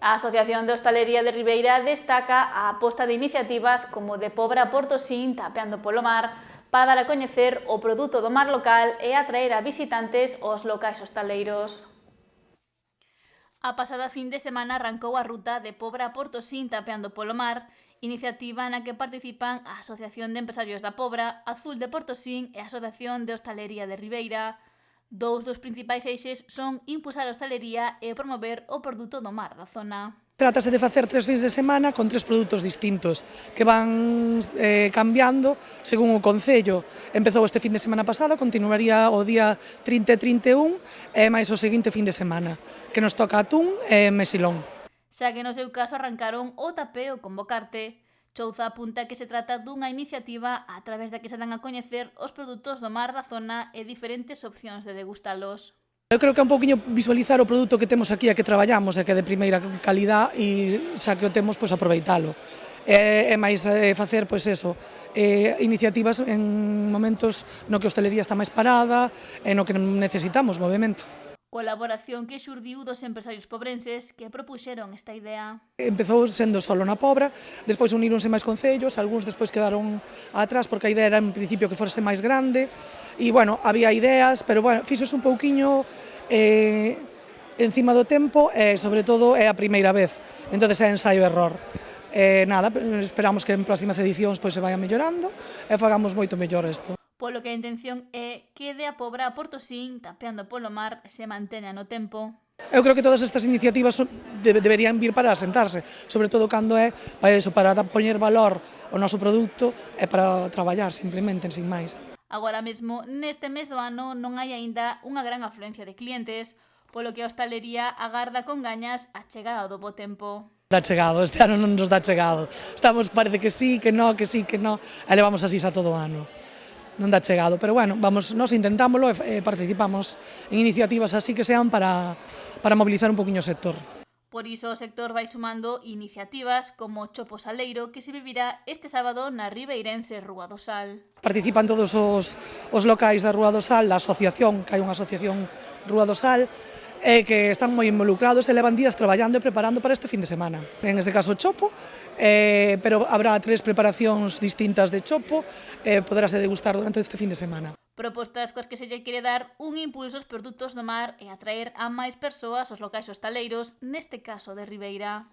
A Asociación de Hostalería de Ribeira destaca a aposta de iniciativas como de Pobra a Portosín Tapeando polo Mar para dar a coñecer o produto do mar local e atraer a visitantes aos locais hostaleiros. A pasada fin de semana arrancou a ruta de Pobra a Portosín Tapeando polo Mar, iniciativa na que participan a Asociación de Empresarios da Pobra, Azul de Portosín e a Asociación de Hostalería de Ribeira. Dous dos principais eixes son impulsar a hostalería e promover o produto do mar da zona. Trátase de facer 3 fins de semana con 3 produtos distintos que van cambiando según o concello. Empezou este fin de semana pasada, continuaría o día 30 e 31 e máis o seguinte fin de semana, que nos toca atún e mesilón. Xa que no seu caso arrancaron o tapeo con Bocarte. Chouza apunta que se trata dunha iniciativa a través da que se dan a coñecer os produtos do mar da zona e diferentes opcións de degustalos. Eu creo que é un pouquiño visualizar o produto que temos aquí e que traballamos e que é de primeira calidad e xa que o temos, pois aproveitalo. E máis facer, pois eso, iniciativas en momentos no que a hostalería está máis parada e no que necesitamos movimento. Colaboración que xurdiu dos empresarios pobrenses que propuxeron esta idea. Empezou sendo solo na Pobra, despois uníronse máis concellos, algúns despois quedaron atrás porque a idea era en principio que fose máis grande e, bueno, había ideas, pero, bueno, fixose un pouquiño encima do tempo e, sobre todo, é a primeira vez, entonces é ensaio-error. Nada, esperamos que en próximas edicións pois se vaya mellorando e fagamos moito mellor isto. Polo que a intención é que de a Pobra a Portosín, tapeando polo mar, se manteña no tempo. Eu creo que todas estas iniciativas deberían vir para asentarse, sobre todo cando é para eso, para poñer valor ao noso produto e para traballar simplemente, sin máis. Agora mesmo, neste mes do ano, non hai aínda unha gran afluencia de clientes, polo que a hostalería agarda con gañas a chegada do bo tempo. Dá chegado, este ano non nos dá chegado. Estamos, parece que sí, que no, e levamos así xa todo o ano. Non dá chegado, pero bueno, nos intentámoslo e participamos en iniciativas así que sean para mobilizar un poquinho o sector. Por iso o sector vai sumando iniciativas como o Chopo Saleiro que se vivirá este sábado na ribeirense Rúa do Sal. Participan todos os locais da Rúa do Sal, da asociación, que hai unha asociación Rúa do Sal, que están moi involucrados e levan días traballando e preparando para este fin de semana. En este caso o chopo, pero habrá 3 preparacións distintas de chopo, poderase degustar durante este fin de semana. Propostas coas que se lle quere dar un impulso aos produtos do mar e atraer a máis persoas aos locais hostaleiros, neste caso de Ribeira.